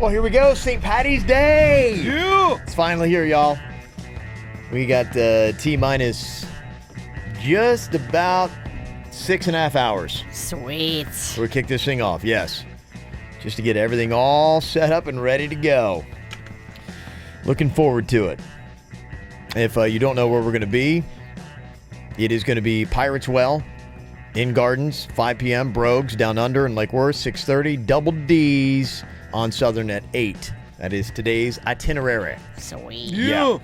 Well, here we go. St. Patty's Day. Yeah. It's finally here, y'all. We got T-minus just about 6.5 hours. Sweet. We'll kick this thing off, yes. Just to get everything all set up and ready to go. Looking forward to it. If you don't know where we're going to be, it is going to be Pirates Well, in Gardens, 5 p.m., Brogues, Down Under, and Lake Worth, 6:30, Double D's on Southern at 8. That is today's itinerary. Sweet. Yeah.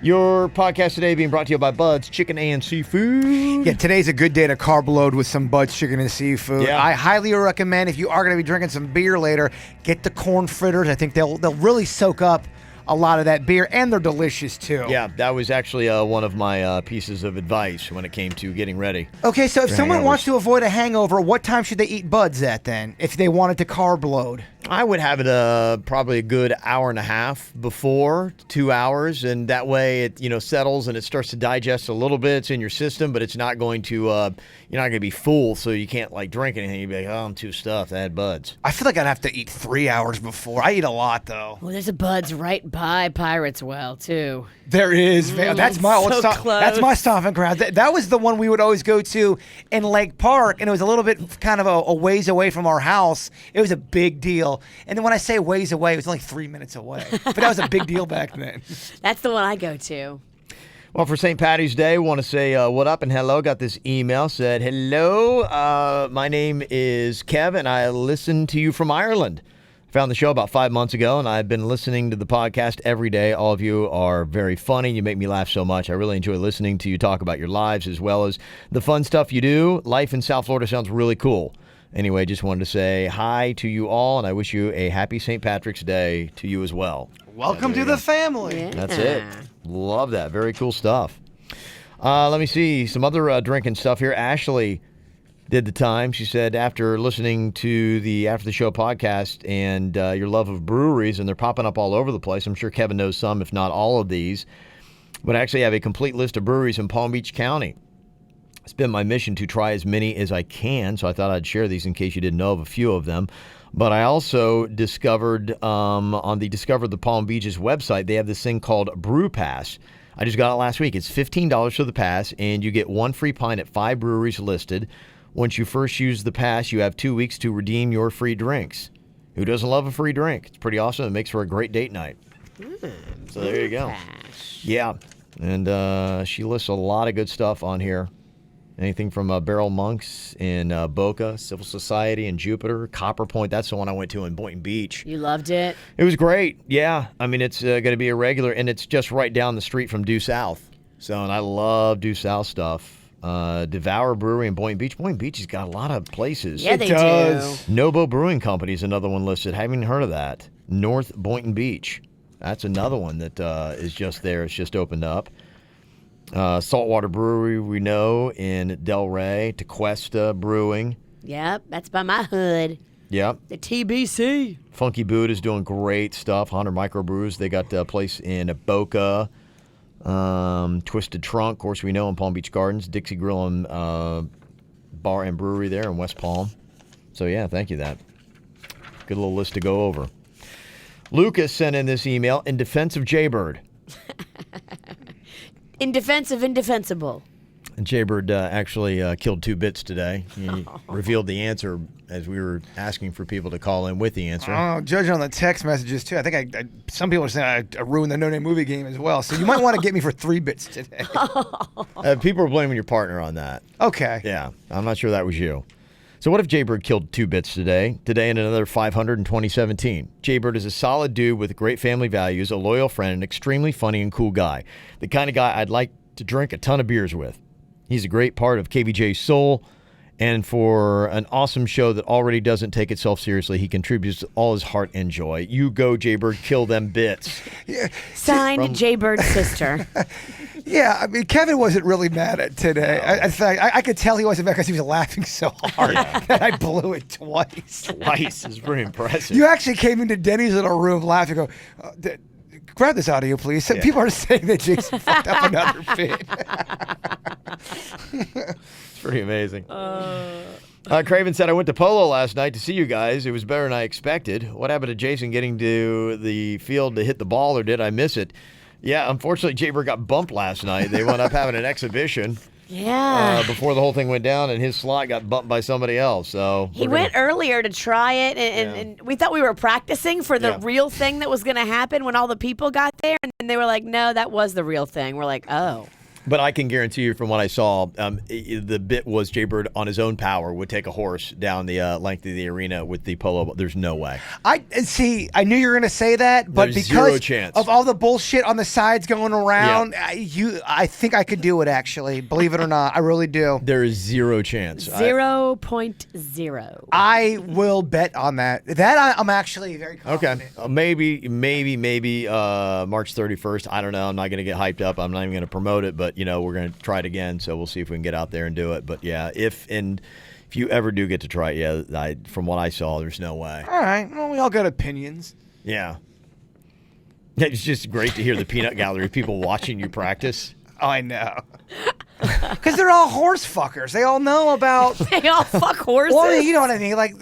Your podcast today being brought to you by Bud's Chicken and Seafood. Yeah, today's a good day to carb load with some Bud's Chicken and Seafood. Yeah. I highly recommend, if you are going to be drinking some beer later, get the corn fritters. I think they'll really soak up a lot of that beer, and they're delicious too. Yeah, that was actually one of my pieces of advice when it came to getting ready. Okay, so if someone hangovers. wants to avoid a hangover, what time should they eat Bud's at then, if they wanted to carb load? I would have it probably a good hour and a half before, 2 hours, and that way it settles and it starts to digest a little bit. It's in your system, but it's not going to you're not going to be full, so you can't drink anything. You'd be like, oh, I'm too stuffed. I had Buds. I feel like I'd have to eat 3 hours before. I eat a lot though. Well, there's a Bud's right by Pirates Well, too. There is. That's my old so close. That's my stomping ground. That was the one we would always go to in Lake Park, and it was a little bit kind of a ways away from our house. It was a big deal. And then when I say ways away, it was only 3 minutes away. But that was a big deal back then. That's the one I go to. Well, for St. Patty's Day, we want to say what up and hello. Got this email, said, hello, my name is Kev, and I listen to you from Ireland. Found the show about 5 months ago, and I've been listening to the podcast every day. All of you are very funny. You make me laugh so much. I really enjoy listening to you talk about your lives as well as the fun stuff you do. Life in South Florida sounds really cool. Anyway, just wanted to say hi to you all, and I wish you a happy St. Patrick's Day to you as well. Welcome to the family. Yeah. That's it. Love that. Very cool stuff. Let me see some other drinking stuff here. Ashley did the time. She said after listening to the After the Show podcast and your love of breweries, and they're popping up all over the place. I'm sure Kevin knows some, if not all of these. But I actually have a complete list of breweries in Palm Beach County. It's been my mission to try as many as I can, so I thought I'd share these in case you didn't know of a few of them. But I also discovered on the Discover the Palm Beaches website, they have this thing called Brew Pass. I just got it last week. It's $15 for the pass, and you get one free pint at 5 breweries listed. Once you first use the pass, you have 2 weeks to redeem your free drinks. Who doesn't love a free drink? It's pretty awesome. It makes for a great date night. So there you go. Yeah, and she lists a lot of good stuff on here. Anything from Barrel Monks in Boca, Civil Society in Jupiter, Copper Point. That's the one I went to in Boynton Beach. You loved it? It was great. Yeah. I mean, it's going to be a regular, and it's just right down the street from Due South. So, and I love Due South stuff. Devour Brewery in Boynton Beach. Boynton Beach has got a lot of places. Yeah, they do. Nobo Brewing Company is another one listed. Haven't even heard of that. North Boynton Beach. That's another one that is just there. It's just opened up. Saltwater Brewery, we know, in Delray. Tequesta Brewing. Yep, that's by my hood. Yep. The TBC. Funky Boot is doing great stuff. 100 Microbrews. They got a place in Boca. Twisted Trunk, of course, we know, in Palm Beach Gardens. Dixie Grill and Bar and Brewery there in West Palm. So, yeah, thank you, that. Good little list to go over. Lucas sent in this email in defense of Jaybird. In defense of indefensible. And Jaybird actually killed 2 bits today. He revealed the answer as we were asking for people to call in with the answer. Oh, judging on the text messages, too. I think some people are saying I ruined the No Name Movie game as well. So you might want to get me for 3 bits today. People are blaming your partner on that. Okay. Yeah, I'm not sure that was you. So what if Jaybird killed 2 bits today and another 500 in 2017? Jaybird is a solid dude with great family values, a loyal friend, an extremely funny and cool guy. The kind of guy I'd like to drink a ton of beers with. He's a great part of KVJ's soul, and for an awesome show that already doesn't take itself seriously, he contributes all his heart and joy. You go, Jaybird, kill them bits. Yeah. Signed, Jaybird's sister. Yeah, I mean, Kevin wasn't really mad at today. I could tell he wasn't mad because he was laughing so hard that I blew it twice. Twice is pretty impressive. You actually came into Denny's little room laughing, go, grab this audio, please. Yeah. People are saying that Jason fucked up another bit. It's pretty amazing. Craven said, I went to Polo last night to see you guys. It was better than I expected. What happened to Jason getting to the field to hit the ball, or did I miss it? Yeah, unfortunately, Jaybird got bumped last night. They wound up having an exhibition. Yeah. Before the whole thing went down, and his slot got bumped by somebody else. So He went earlier to try it, and we thought we were practicing for the real thing that was going to happen when all the people got there, and then they were like, no, that was the real thing. We're like, oh. But I can guarantee you from what I saw, the bit was Jaybird on his own power would take a horse down the length of the arena with the polo. There's no way. I knew you were going to say that, but There's because zero chance. of all the bullshit on the sides going around, I think I could do it, actually. Believe it or not, I really do. There is zero chance. 0.0. I will bet on that. I'm actually very confident. Okay. Maybe March 31st. I don't know. I'm not going to get hyped up. I'm not even going to promote it, but we're going to try it again, so we'll see if we can get out there and do it. But yeah, if you ever do get to try it, from what I saw, there's no way. All right. Well, we all got opinions. Yeah. It's just great to hear the peanut gallery of people watching you practice. Oh, I know. Because they're all horse fuckers. They all know about... They all fuck horses. Well, you know what I mean. Like,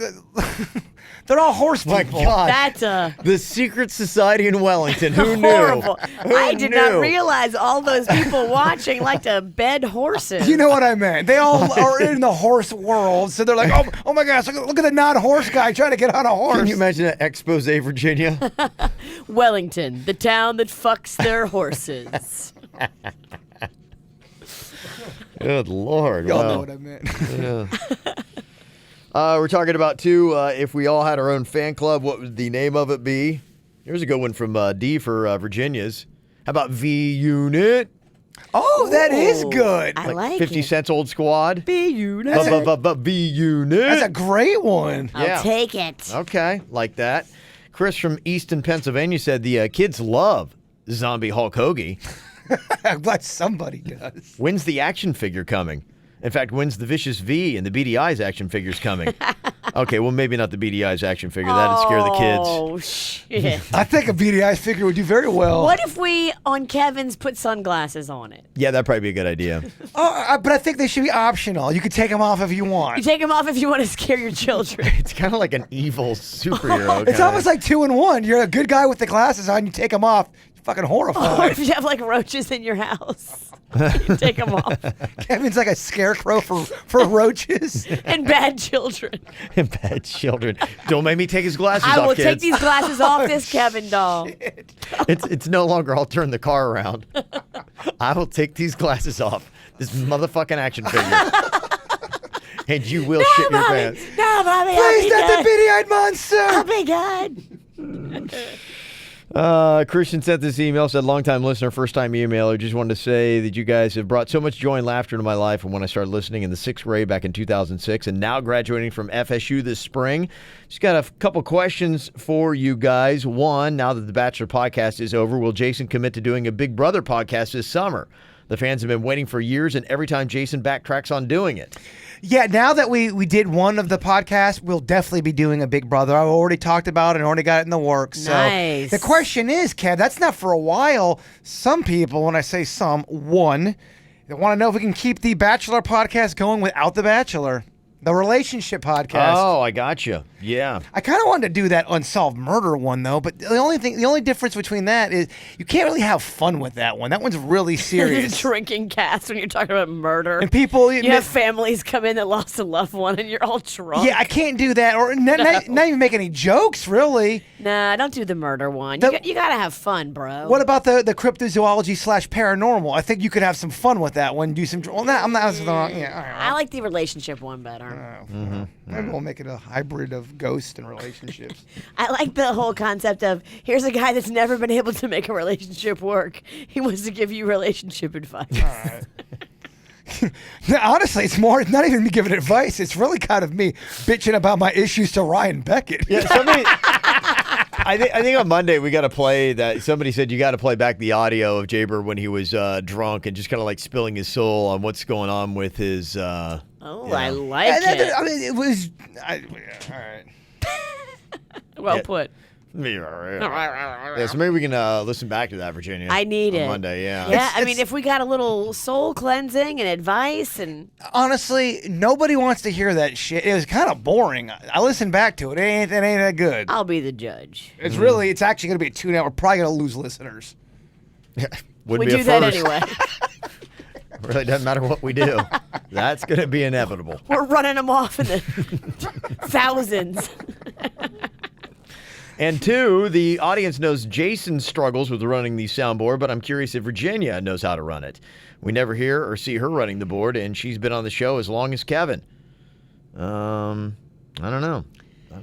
they're all horse My people. God. That's the secret society in Wellington. Who knew? horrible. I did not knew? realize all those people watching like to bed horses. You know what I meant. They all are in the horse world, so they're like, oh my gosh, look at the non-horse guy trying to get on a horse. Can you imagine that expose, Virginia? Wellington, the town that fucks their horses. Good Lord. Y'all wow. know what I meant. Yeah. We're talking about, too, if we all had our own fan club, what would the name of it be? Here's a good one from D for Virginia's. How about V-Unit? Oh, that is good. I like 50 it. Cents Old Squad? B-Unit. V-Unit? That's a great one. I'll take it. Okay, like that. Chris from Easton, Pennsylvania said the kids love Zombie Hulk Hoagie. I'm glad somebody does. When's the action figure coming? In fact, when's the Vicious V and the BDI's action figures coming? Okay, well, maybe not the BDI's action figure. That'd scare the kids. Oh, shit. I think a BDI figure would do very well. What if we, on Kevin's, put sunglasses on it? Yeah, that'd probably be a good idea. But I think they should be optional. You could take them off if you want. You take them off if you want to scare your children. It's kind of like an evil superhero. It's almost like 2 in 1. You're a good guy with the glasses on. You take them off. You're fucking Or horrified. if you have like roaches in your house, you take them off. Kevin's like a scarecrow for roaches. And bad children. Bad children. Don't make me take his glasses I off, will kids. take these glasses off this Kevin doll. It's no longer I'll turn the car around. I will take these glasses off. This motherfucking action figure. And you will shit your Mommy. pants. No, Mommy, Please, I'll not be the good. beady-eyed monster. I'll be good. Christian sent this email, said, long-time listener, first-time emailer. Just wanted to say that you guys have brought so much joy and laughter into my life from when I started listening in the 6th grade back in 2006 and now graduating from FSU this spring. Just got a couple questions for you guys. One, now that the Bachelor podcast is over, will Jason commit to doing a Big Brother podcast this summer? The fans have been waiting for years, and every time Jason backtracks on doing it. Yeah, now that we did one of the podcasts, we'll definitely be doing a Big Brother. I've already talked about it and already got it in the works. Nice. So the question is, Kev, that's not for a while. Some people, when I say some, they want to know if we can keep the Bachelor podcast going without the Bachelor. The relationship podcast. Oh, I gotcha. Yeah. I kind of wanted to do that unsolved murder one though, but the only difference between that is you can't really have fun with that one. That one's really serious. Drinking cast when you're talking about murder. And people, you have families come in that lost a loved one and you're all drunk. yeah, I can't do that, or not even make any jokes, really. Nah, don't do the murder one. You gotta have fun, bro. What about the cryptozoology / paranormal? I think you could have some fun with that one. Do some. Well, I'm not. Yeah, I like the relationship one better. Maybe we'll make it a hybrid of ghost and relationships. I like the whole concept of here's a guy that's never been able to make a relationship work. He wants to give you relationship advice. All right. Now, honestly, it's not even me giving advice. It's really kind of me bitching about my issues to Ryan Beckett. Yeah, somebody. I think on Monday we got to play that. Somebody said you got to play back the audio of Jaber when he was drunk and just kind of like spilling his soul on what's going on with his. I like it. I mean, it was. All right. Well put. Yeah, so maybe we can listen back to that, Virginia. I need on it. Monday, yeah. Yeah, I mean, if we got a little soul cleansing and advice and... Honestly, nobody wants to hear that shit. It was kind of boring. I listened back to it. It ain't that good. I'll be the judge. It's actually going to be a tune-out. We're probably going to lose listeners. Wouldn't We be a do that first. anyway. Really doesn't matter what we do. That's going to be inevitable. We're running them off in the thousands. And two, the audience knows Jason struggles with running the soundboard, but I'm curious if Virginia knows how to run it. We never hear or see her running the board, and she's been on the show as long as Kevin. I don't know.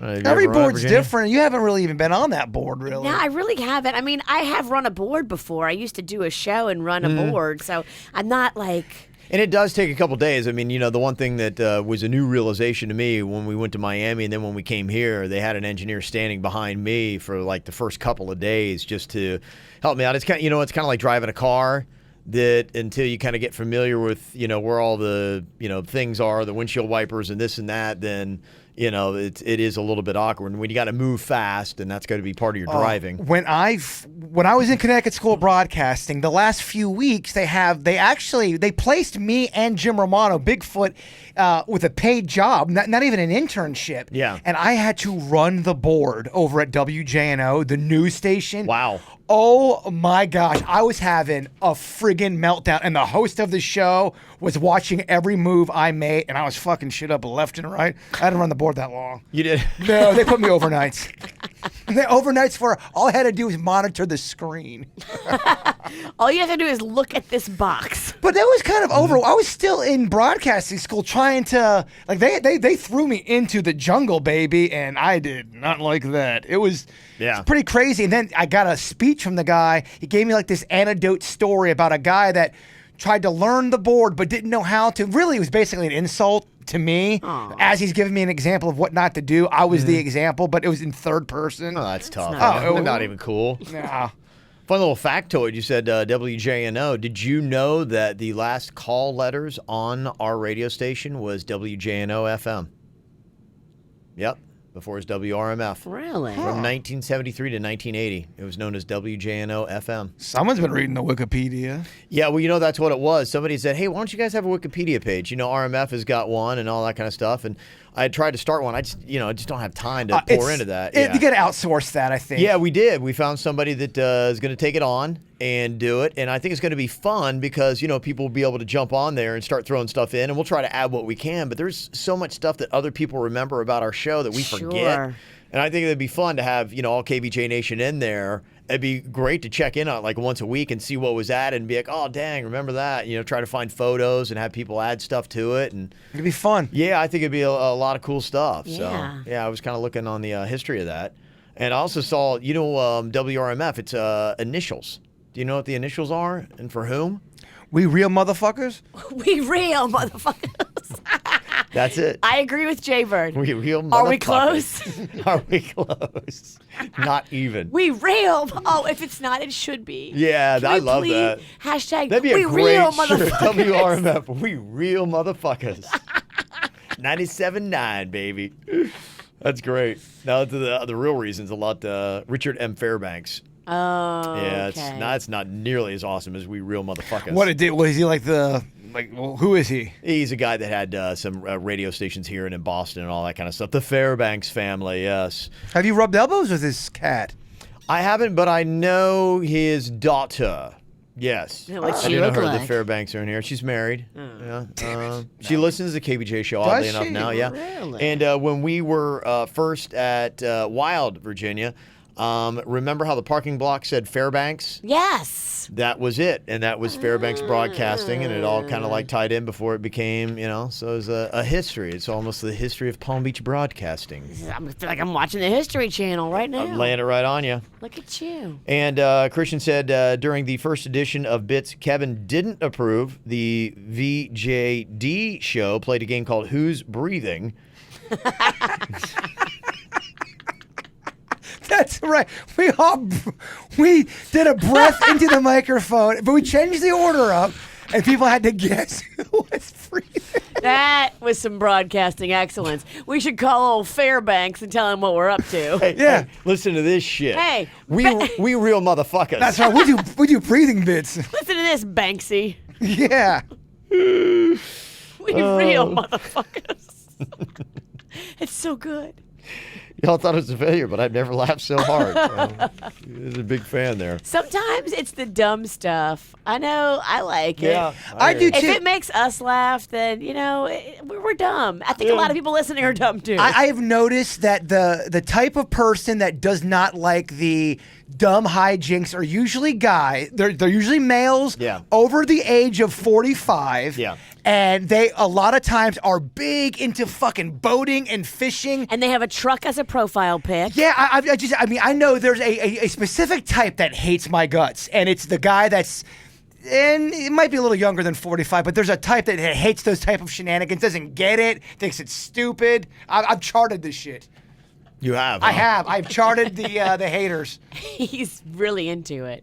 Have you Every ever run it, board's Virginia? different. You haven't really even been on that board, really. No, I really haven't. I mean, I have run a board before. I used to do a show and run a board, so I'm not like... And it does take a couple days. I mean, the one thing that was a new realization to me when we went to Miami and then when we came here, they had an engineer standing behind me for like the first couple of days just to help me out. It's kind of, it's kind of like driving a car that until you kind of get familiar with, where all the, things are, the windshield wipers and this and that, then, it is a little bit awkward. And when you got to move fast, and that's got to be part of your driving. When I was in Connecticut School of Broadcasting, the last few weeks they placed me and Jim Romano, Bigfoot, with a paid job, not even an internship. Yeah. And I had to run the board over at WJNO, the news station. Wow. Oh my gosh, I was having a friggin' meltdown, and the host of the show was watching every move I made, and I was fucking shit up left and right. I didn't run the board that long. You did? No, they put me overnights. Overnights for all I had to do was monitor the screen. All you have to do is look at this box. But that was kind of over. I was still in broadcasting school trying to they threw me into the jungle, baby, and I did not like that. It was pretty crazy. And then I got a speech from the guy. He gave me like this anecdote story about a guy that tried to learn the board but didn't know how to. Really, it was basically an insult to me. Aww. As he's giving me an example of what not to do. I was the example, but it was in third person. Oh, that's tough. not Not even cool. Nah. Fun little factoid. You said WJNO. Did you know that the last call letters on our radio station was WJNO FM? Yep. Before it was WRMF. Really? From 1973 to 1980. It was known as WJNO FM. Someone's been reading the Wikipedia. Yeah, well, that's what it was. Somebody said, hey, why don't you guys have a Wikipedia page? RMF has got one and all that kind of stuff. And I had tried to start one. I just don't have time to pour into that. You got to outsource that, I think. Yeah, we did. We found somebody that is going to take it on and do it. And I think it's going to be fun because, people will be able to jump on there and start throwing stuff in. And we'll try to add what we can. But there's so much stuff that other people remember about our show that we forget. And I think it'd be fun to have, all KVJ Nation in there. It'd be great to check in on like once a week and see what was added and be like, oh, dang, remember that? Try to find photos and have people add stuff to it. And it'd be fun. Yeah, I think it'd be a lot of cool stuff. Yeah. So, yeah, I was kind of looking on the history of that. And I also saw, WRMF, it's initials. Do you know what the initials are and for whom? We real motherfuckers? We real motherfuckers. That's it. I agree with Jay Bird. We real motherfuckers. Are we close? Are we close? Not even. We real. Oh, if it's not, it should be. Yeah, Can I we love please that. Hashtag That'd be a we great real shirt. motherfuckers. WRMF. We real motherfuckers. 97.9, baby. That's great. Now to the real reasons. A lot. Richard M. Fairbanks. Oh, Yeah, okay. it's not nearly as awesome as we real motherfuckers. What it did? Was he who is he? He's a guy that had some radio stations here and in Boston and all that kind of stuff. The Fairbanks family, yes. Have you rubbed elbows with this cat? I haven't, but I know his daughter. Yes. What's I she do know look her. like? The Fairbanks are in here. She's married. Oh. Yeah. She listens to the KVJ show, oddly enough, she? now. Yeah. Really? And when we were first at Wild, Virginia, remember how the parking block said Fairbanks? Yes. That was it, and that was Fairbanks Broadcasting, and it all kind of like tied in before it became, so it was a history. It's almost the history of Palm Beach broadcasting. I feel like I'm watching the History Channel right now. I'm laying it right on you. Look at you. And Christian said during the first edition of Bits, Kevin didn't approve the VJD show, played a game called Who's Breathing. That's right. We did a breath into the microphone, but we changed the order up, and people had to guess who was breathing. That was some broadcasting excellence. We should call old Fairbanks and tell him what we're up to. Hey, Yeah. hey, listen to this shit. Hey, we real motherfuckers. That's right. We do breathing bits. Listen to this, Banksy. Yeah. We real motherfuckers. It's so good. Y'all thought it was a failure, but I've never laughed so hard. I was a big fan there. Sometimes it's the dumb stuff. I know. I like it. Yeah, I do If too. it makes us laugh, then, we're dumb. I think a lot of people listening are dumb, too. I have noticed that the type of person that does not like the dumb hijinks are usually guys. They're usually males Yeah. over the age of 45. Yeah. And they a lot of times are big into fucking boating and fishing. And they have a truck as a profile pic. Yeah, I know there's a specific type that hates my guts, and it's the guy that's, and it might be a little younger than 45, but there's a type that hates those type of shenanigans, doesn't get it, thinks it's stupid. I've charted this shit. You have. I have. I've charted the haters. He's really into it.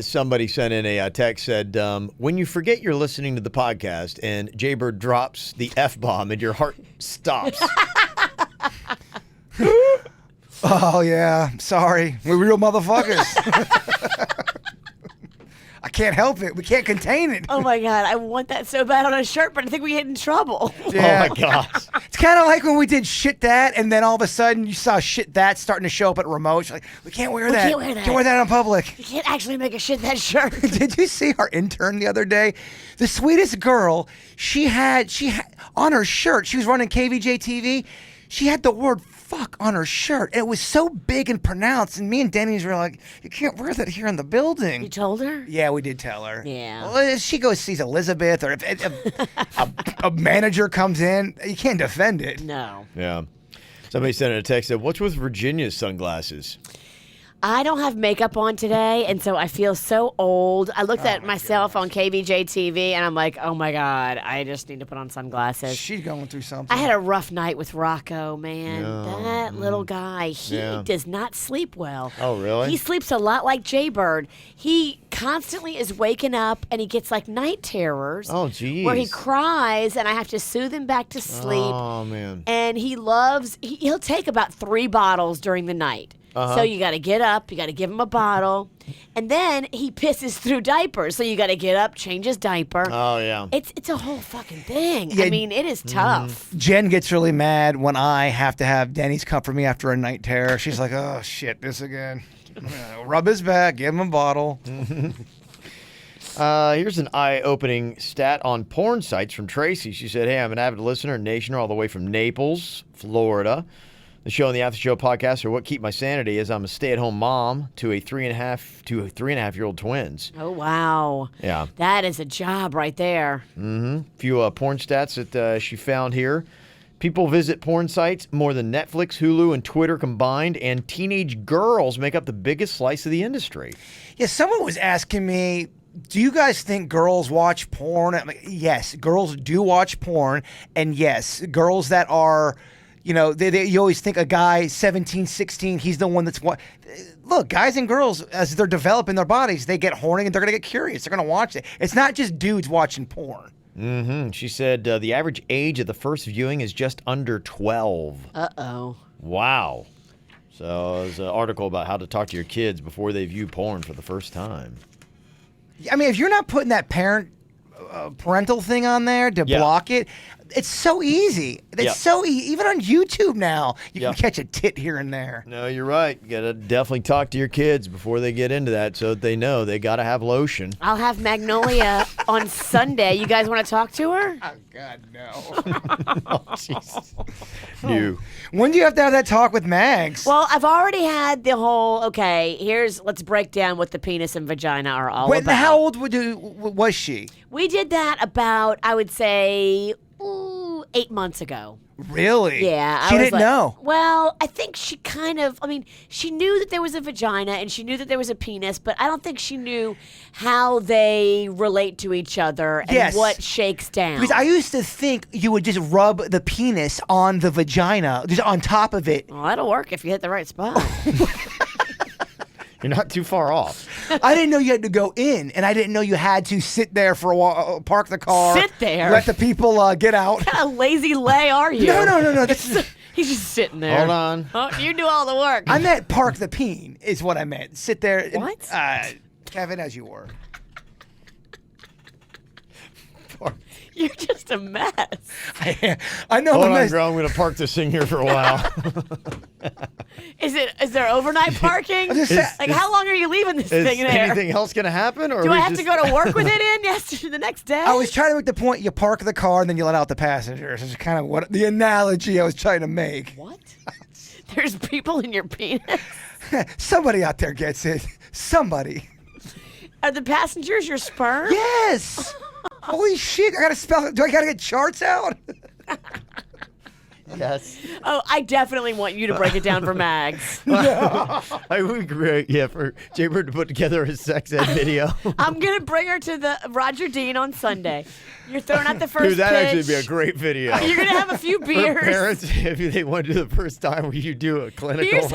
Somebody sent in a text, said, when you forget you're listening to the podcast and Jaybird drops the F-bomb and your heart stops. Oh, yeah. Sorry. We're real motherfuckers. I can't help it. We can't contain it. Oh, my God. I want that so bad on a shirt, but I think we get in trouble. Yeah. Oh, my gosh. It's kind of like when we did Shit That, and then all of a sudden you saw Shit That starting to show up at remotes. You're like, we can't wear that. can't wear that. Can't wear that in public. You can't actually make a shit that shirt. Did you see our intern the other day? The sweetest girl. She had on her shirt. She was running KVJ TV. She had the word "fuck" on her shirt. And it was so big and pronounced. And me and Denny's were like, "You can't wear that here in the building." You told her? Yeah, we did tell her. Yeah. Well, if she goes sees Elizabeth, or if a manager comes in, you can't defend it. No. Yeah. Somebody sent in a text, said, what's with Virginia's sunglasses? I don't have makeup on today, and so I feel so old. I looked at myself on KVJ TV, and I'm like, oh, my God, I just need to put on sunglasses. She's going through something. I had a rough night with Rocco, man. That little guy, he does not sleep well. Oh, really? He sleeps a lot like Jaybird. He constantly is waking up, and he gets like night terrors. Oh, geez. Where he cries, and I have to soothe him back to sleep. Oh, man. And he'll take about 3 bottles during the night. So you got to get up, you got to give him a bottle, and then he pisses through diapers. So you got to get up, change his diaper. Oh, yeah. It's a whole fucking thing. Yeah. I mean, it is tough. Jen gets really mad when I have to have Denny's comfort me after a night terror. She's like, oh, shit, this again. Rub his back, give him a bottle. Here's an eye-opening stat on porn sites from Tracy. She said, hey, I'm an avid listener and nationer all the way from Naples, Florida. The show and the After Show podcast are what keep my sanity as I'm a stay-at-home mom to a 3.5-year-old twins. Oh, wow. Yeah. That is a job right there. A few porn stats that she found here. People visit porn sites more than Netflix, Hulu, and Twitter combined, and teenage girls make up the biggest slice of the industry. Yeah, someone was asking me, do you guys think girls watch porn? I'm like, yes, girls do watch porn. And yes, girls that are, you always think a guy 17, 16, he's the one that's look, guys and girls, as they're developing their bodies, they get horny and they're going to get curious. They're going to watch it. It's not just dudes watching porn. She said the average age of the first viewing is just under 12. Uh-oh. Wow. So there's an article about how to talk to your kids before they view porn for the first time. I mean, if you're not putting that parental thing on there to block it, it's so easy. It's so easy. Even on YouTube now, you can catch a tit here and there. No, you're right. You got to definitely talk to your kids before they get into that so that they know they got to have lotion. I'll have Magnolia on Sunday. You guys want to talk to her? Oh, God, no. Oh, Jesus. You. When do you have to have that talk with Mags? Well, I've already had the whole, let's break down what the penis and vagina are all about. How old was she? We did that about, I would say, 8 months ago. Really? Yeah. She didn't know. Well, I think she she knew that there was a vagina and she knew that there was a penis, but I don't think she knew how they relate to each other and what shakes down. Because I used to think you would just rub the penis on the vagina, just on top of it. Well, that'll work if you hit the right spot. You're not too far off. I didn't know you had to go in, and I didn't know you had to sit there for a while, park the car. Sit there? Let the people get out. What kind of lazy lay are you? No. That's He's just sitting there. Hold on. Oh, you do all the work. I meant park the peen is what I meant. Sit there. What? Kevin, as you were. You're just a mess. I know Hold I'm a on, mess. girl. I'm going to park this thing here for a while. Is there overnight parking? I'm just saying- Like, how long are you leaving this Is thing there? anything else going to happen? Or Do we I have just... to go to work with it in yesterday, the next day? I was trying to make the point you park the car and then you let out the passengers. It's kind of what the analogy I was trying to make. What? There's people in your penis? Somebody out there gets it. Somebody. Are the passengers your sperm? Yes. Holy shit! I gotta spell it. Do I gotta get charts out? Yes. Oh, I definitely want you to break it down for Mags. I would great. Yeah, for Jaybird to put together a sex ed video. I'm going to bring her to the Roger Dean on Sunday. You're throwing out the first Dude, that'd actually pitch. be a great video. You're going to have a few For beers. parents, if they want to do the first time where you do a clinical. Here's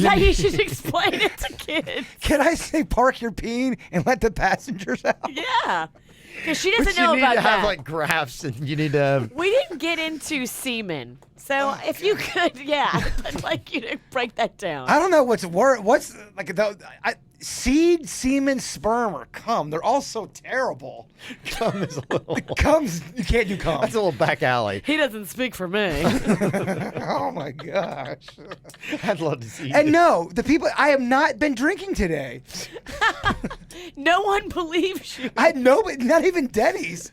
how you should explain it to kids. Can I say park your peen and let the passengers out? Yeah. Because she But doesn't you know need about to have that. like graphs, and you need to have. We didn't get into semen. So if you could, yeah, I'd like you to break that down. I don't know what's like seed, semen, sperm, or cum. They're all so terrible. Cum is a little. Cum's you can't do cum. That's a little back alley. He doesn't speak for me. Oh my gosh. I'd love to see. And no, the people I have not been drinking today. No one believes you. Not even Denny's.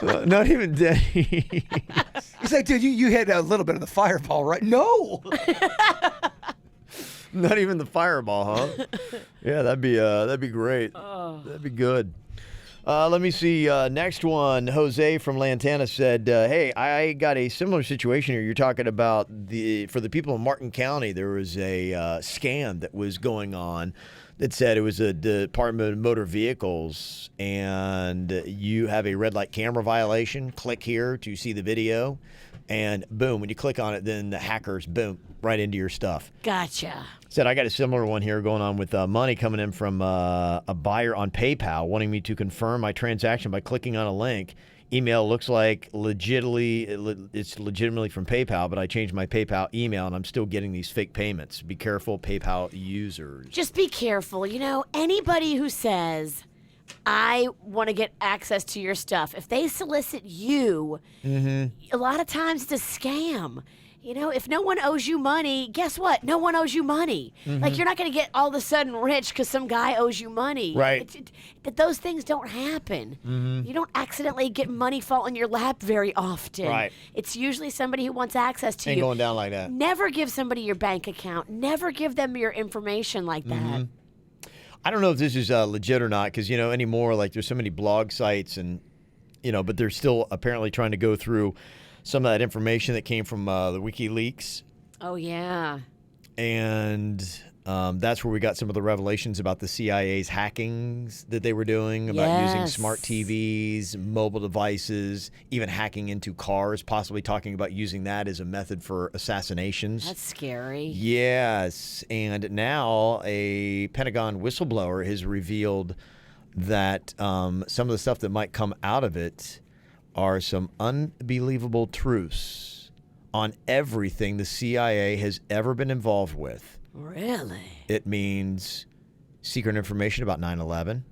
Not even Denny. He's like, dude, you hit a little bit of the fireball, right? No. Not even the fireball, huh? Yeah, that'd be great. That'd be good. Let me see. Next one, Jose from Lantana said, "Hey, I got a similar situation here. You're talking about for the people in Martin County, there was a scam that was going on that said it was a Department of Motor Vehicles, and you have a red light camera violation. Click here to see the video, and boom, when you click on it, then the hackers boom right into your stuff." Gotcha. Said, I got a similar one here going on with money coming in from a buyer on PayPal wanting me to confirm my transaction by clicking on a link. Email looks like it's legitimately from PayPal, but I changed my PayPal email and I'm still getting these fake payments. Be careful, PayPal users. Just be careful. You know, anybody who says, I want to get access to your stuff, if they solicit you, a lot of times it's a scam. You know, if no one owes you money, guess what? No one owes you money. Like, you're not going to get all of a sudden rich because some guy owes you money. Right. Those things don't happen. You don't accidentally get money fall in your lap very often. Right. It's usually somebody who wants access to Ain't you. going down like that. Never give somebody your bank account. Never give them your information like that. I don't know if this is legit or not because, anymore, like there's so many blog sites and, but they're still apparently trying to go through some of that information that came from the WikiLeaks. Oh, yeah. And that's where we got some of the revelations about the CIA's hackings that they were doing, about using smart TVs, mobile devices, even hacking into cars, possibly talking about using that as a method for assassinations. That's scary. Yes. And now a Pentagon whistleblower has revealed that some of the stuff that might come out of it are some unbelievable truths on everything the CIA has ever been involved with. Really? It means secret information about 9/11,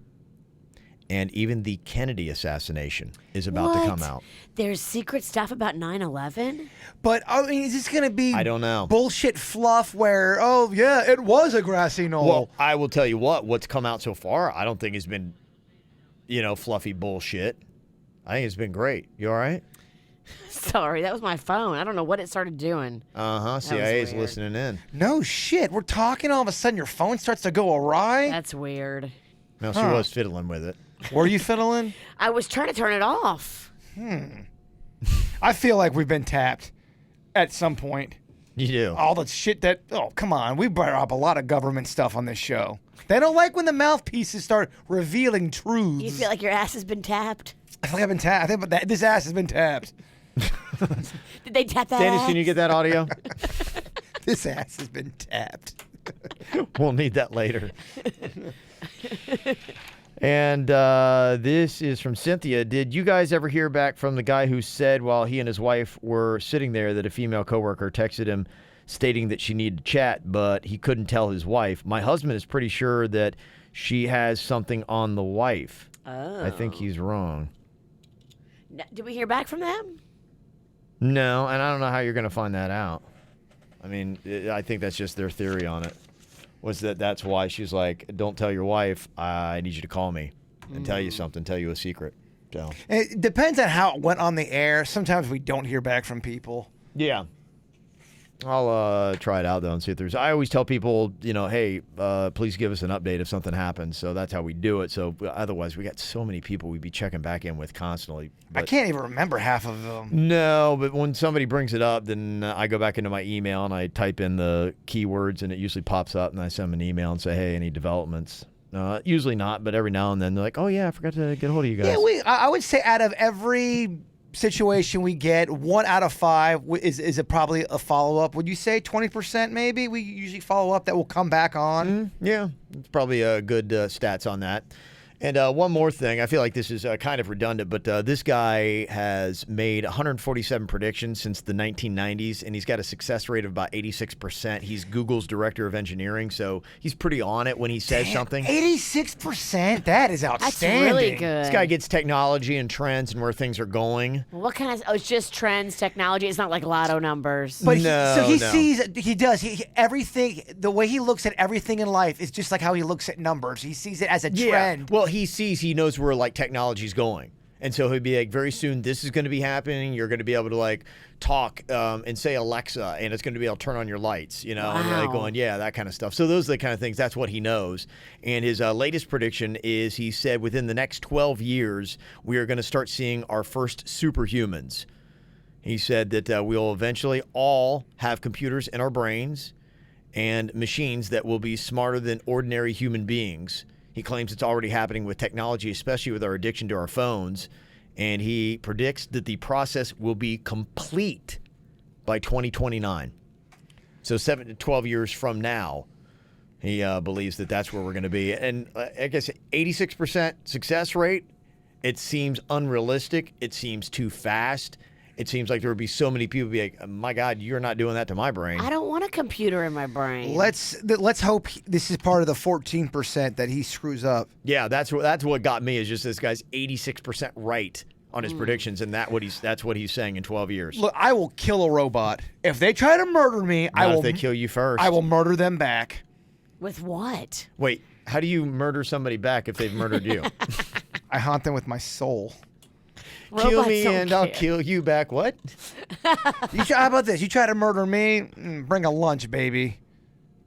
and even the Kennedy assassination is about to come out. There's secret stuff about 9/11? But I mean, is this going to be I don't know. bullshit fluff where, oh yeah, it was a grassy knoll? Well, I will tell you what's come out so far, I don't think has been, fluffy bullshit. I think it's been great. You all right? Sorry, that was my phone. I don't know what it started doing. CIA is weird. listening in. No shit. We're talking, all of a sudden your phone starts to go awry. That's weird. No, she was fiddling with it. Were you fiddling? I was trying to turn it off. I feel like we've been tapped at some point. You do. All the shit come on. We brought up a lot of government stuff on this show. They don't like when the mouthpieces start revealing truths. You feel like your ass has been tapped? I feel like I've been tapped. I think this ass has been tapped. Did they tap that Dennis, ass? can you get that audio? This ass has been tapped. We'll need that later. And this is from Cynthia. Did you guys ever hear back from the guy who said while he and his wife were sitting there that a female coworker texted him stating that she needed to chat, but he couldn't tell his wife? My husband is pretty sure that she has something on the wife. Oh. I think he's wrong. Did we hear back from them? No, and I don't know how you're going to find that out. I mean, I think that's just their theory on it. Was that's why she's like, don't tell your wife, I need you to call me and tell you something, tell you a secret. So It depends on how it went on the air. Sometimes we don't hear back from people. yeah. I'll try it out, though, and see if there's... I always tell people, hey, please give us an update if something happens. So that's how we do it. So otherwise, we got so many people we'd be checking back in with constantly. I can't even remember half of them. No, but when somebody brings it up, then I go back into my email and I type in the keywords, and it usually pops up, and I send them an email and say, hey, any developments? Usually not, but every now and then they're like, oh, yeah, I forgot to get a hold of you guys. Yeah, I would say out of every situation we get, 1 out of 5 is probably a follow-up. Would you say 20% maybe? We usually follow up that will come back on. Yeah, it's probably a good stats on that. And one more thing, I feel like this is kind of redundant, but this guy has made 147 predictions since the 1990s, and he's got a success rate of about 86%. He's Google's director of engineering, so he's pretty on it when he says something. 86%? That is That's outstanding. really good. This guy gets technology and trends and where things are going. What kind of? Oh, it's just trends, technology. It's not like lotto numbers. But No, he no. sees, he does. Everything, the way he looks at everything in life is just like how he looks at numbers. He sees it as a trend. Well, he knows where like technology's going. And so he'd be like, very soon this is going to be happening. You're going to be able to like talk and say Alexa, and it's going to be able to turn on your lights, and you're like Wow. going, yeah, that kind of stuff. So those are the kind of things. That's what he knows. And his latest prediction is he said within the next 12 years, we are going to start seeing our first superhumans. He said that we'll eventually all have computers in our brains and machines that will be smarter than ordinary human beings. He claims it's already happening with technology, especially with our addiction to our phones. And he predicts that the process will be complete by 2029. So 7 to 12 years from now, he believes that that's where we're going to be. And I guess 86% success rate, it seems unrealistic. It seems too fast. It seems like there would be so many people be like, my God, you're not doing that to my brain. I don't want a computer in my brain. Let's hope this is part of the 14% that he screws up. Yeah, that's what got me is just this guy's 86% right on his predictions, and that's what he's saying in 12 years. Look, I will kill a robot. If they try to murder me, Not if they kill you first. I will murder them back. With what? Wait, how do you murder somebody back if they've murdered you? I haunt them with my soul. Kill Robots me don't and I'll care. kill you back. What? How about this? You try to murder me, bring a lunch, baby.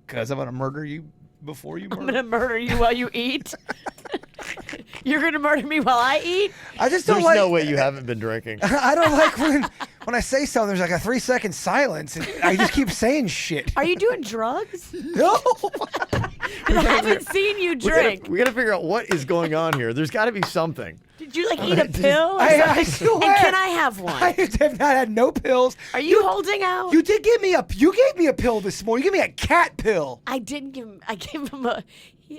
Because I'm going to murder you before you I'm murder gonna murder you while you eat. You're gonna murder me while I eat. I just don't There's like... no way you haven't been drinking. I don't like when I say something, there's like a 3-second silence. And I just keep saying shit. Are you doing drugs? No. 'Cause I haven't seen you drink. We gotta figure out what is going on here. There's got to be something. Did you like eat a pill? Or I something? swear. And can I have one? I have not had no pills. Are you holding out? You did give me you gave me a pill this morning. You gave me a cat pill. I didn't give him. I gave him a.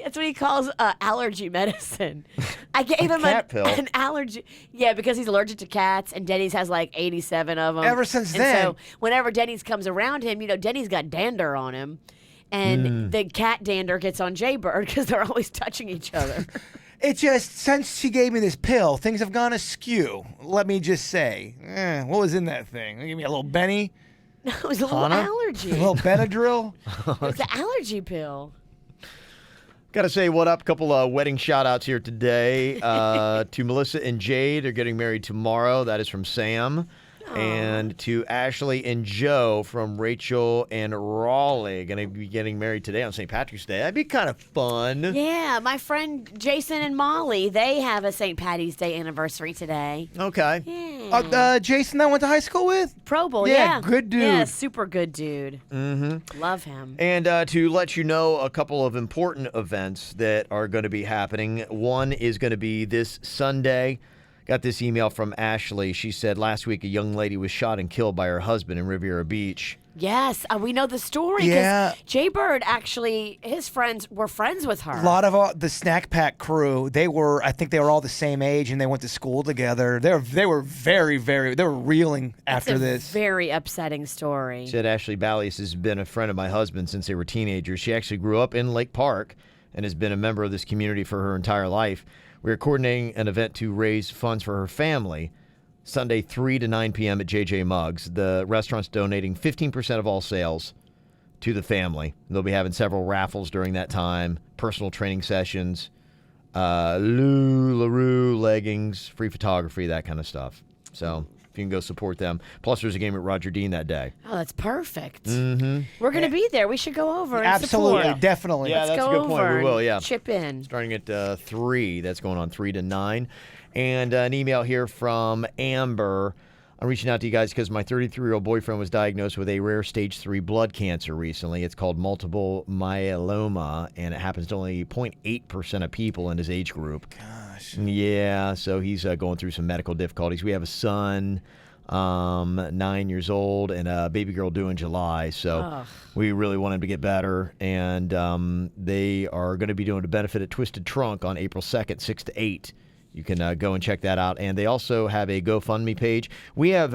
That's what he calls allergy medicine. I gave him cat pill? an allergy. Yeah, because he's allergic to cats, and Denny's has like 87 of them. Ever since and then. So whenever Denny's comes around him, Denny's got dander on him, and the cat dander gets on Jaybird because they're always touching each other. It just, since she gave me this pill, things have gone askew. Let me just say. What was in that thing? Give me a little Benny, No, it was a little Hana? allergy. a little Benadryl. It was the allergy pill. Got to say what up. Couple of wedding shout outs here today to Melissa and Jade. They're getting married tomorrow. That is from Sam. And to Ashley and Joe from Rachel and Raleigh. Going to be getting married today on St. Patrick's Day. That'd be kind of fun. Yeah, my friend Jason and Molly, they have a St. Patty's Day anniversary today. Okay. Yeah. Jason that I went to high school with? Proble, Yeah, yeah. good dude. Yeah, super good dude. Mm-hmm. Love him. And to let you know a couple of important events that are going to be happening. One is going to be this Sunday. Got this email from Ashley. She said last week a young lady was shot and killed by her husband in Riviera Beach. Yes, we know the story. 'Cause Yeah. Jay Bird, actually, his friends were friends with her. A lot of the Snack Pack crew, I think they were all the same age and they went to school together. They were very, they were reeling after It's a this. very upsetting story. Said Ashley Ballius has been a friend of my husband since they were teenagers. She actually grew up in Lake Park and has been a member of this community for her entire life. We are coordinating an event to raise funds for her family. Sunday, 3 to 9 p.m. at JJ Muggs. The restaurant's donating 15% of all sales to the family. They'll be having several raffles during that time, personal training sessions, LaRue leggings, free photography, that kind of stuff. So if you can go support them. Plus, there's a game at Roger Dean that day. Oh, that's perfect. Mm-hmm. We're going to be there. We should go over and Absolutely, support. definitely. Yeah, Let's that's go a good point. over We will, and yeah. chip in. Starting at 3. That's going on 3 to 9. And an email here from Amber. I'm reaching out to you guys because my 33-year-old boyfriend was diagnosed with a rare stage 3 blood cancer recently. It's called multiple myeloma, and it happens to only 0.8% of people in his age group. Gosh. Yeah, so he's going through some medical difficulties. We have a son, 9 years old, and a baby girl due in July. So we really want him to get better. And they are going to be doing a benefit at Twisted Trunk on April 2nd, 6 to 8. You can go and check that out. And they also have a GoFundMe page. We have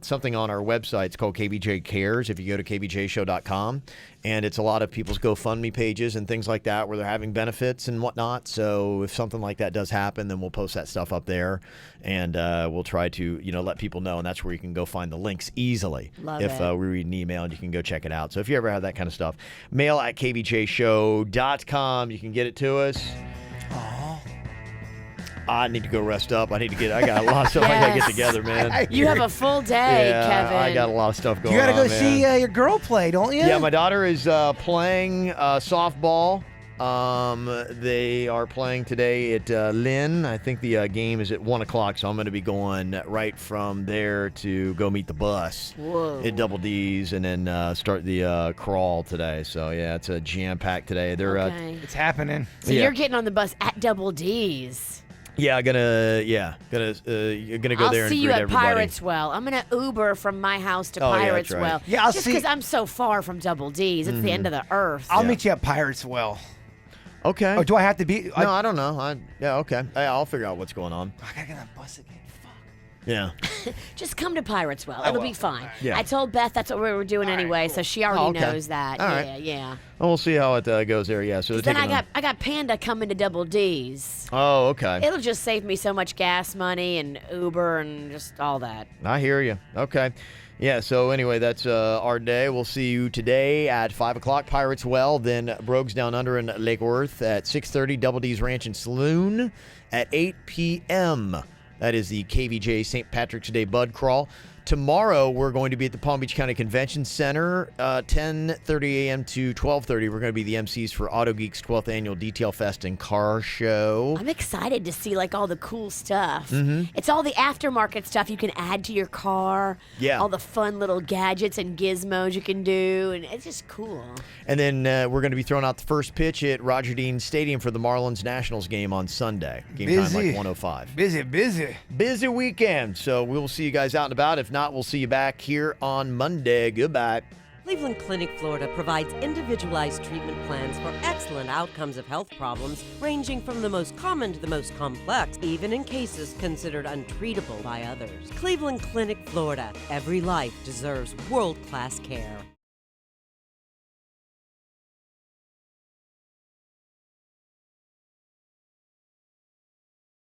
something on our website. It's called KVJ Cares, if you go to kvjshow.com. And it's a lot of people's GoFundMe pages and things like that where they're having benefits and whatnot. So if something like that does happen, then we'll post that stuff up there. And we'll try to, let people know. And that's where you can go find the links easily. Love if it. we read an email and you can go check it out. So if you ever have that kind of stuff, mail at kvjshow.com. You can get it to us. I need to go rest up. I got a lot of stuff I got to get Yes. together, man. You have a full day, Yeah, Kevin. I got a lot of stuff going You on, got to go man. see your girl play, don't you? Yeah, my daughter is playing softball. They are playing today at Lynn. I think the game is at 1 o'clock, so I'm going to be going right from there to go meet the bus at Double D's and then start the crawl today. So, yeah, it's a jam-packed today. They're Okay. It's happening. So yeah. you're getting on the bus at Double D's. gonna go there I'll and see you greet at everybody. Pirates Well. I'm gonna Uber from my house to Oh, yeah, Pirates that's right. Well. Yeah, I'll just see- because I'm so far from Double D's. It's the end of the earth. I'll meet you at Pirates Well. Okay. Or do I have to be? No, I don't know. Okay. I'll figure out what's going on. I gotta get on that bus again. Fuck. Yeah. Just come to Pirates Well. It'll will. be fine. Yeah. I told Beth that's what we were doing anyway, so she already okay. knows that. All yeah, right. yeah. Well, we'll see how it goes there. Yeah. So they're Then taking I got Panda coming to Double D's. Oh, okay. It'll just save me so much gas money and Uber and just all that. I hear you. Okay. Yeah, so anyway, that's our day. We'll see you today at 5 o'clock, Pirates Well, then Brogues Down Under in Lake Worth at 6:30, Double D's Ranch and Saloon at 8 p.m. That is the KVJ St. Patrick's Day Bud Crawl. Tomorrow, we're going to be at the Palm Beach County Convention Center, 10:30 a.m. to 12:30. We're going to be the MCs for Auto Geek's 12th Annual Detail Fest and Car Show. I'm excited to see like all the cool stuff. Mm-hmm. It's all the aftermarket stuff you can add to your car. Yeah. All the fun little gadgets and gizmos you can do, and it's just cool. And then we're going to be throwing out the first pitch at Roger Dean Stadium for the Marlins Nationals game on Sunday. Game time Busy. like 1:05. Busy. Busy weekend, so we will see you guys out and about. If not, we'll see you back here on Monday. Goodbye. Cleveland Clinic Florida provides individualized treatment plans for excellent outcomes of health problems, ranging from the most common to the most complex, even in cases considered untreatable by others. Cleveland Clinic Florida. Every life deserves world-class care.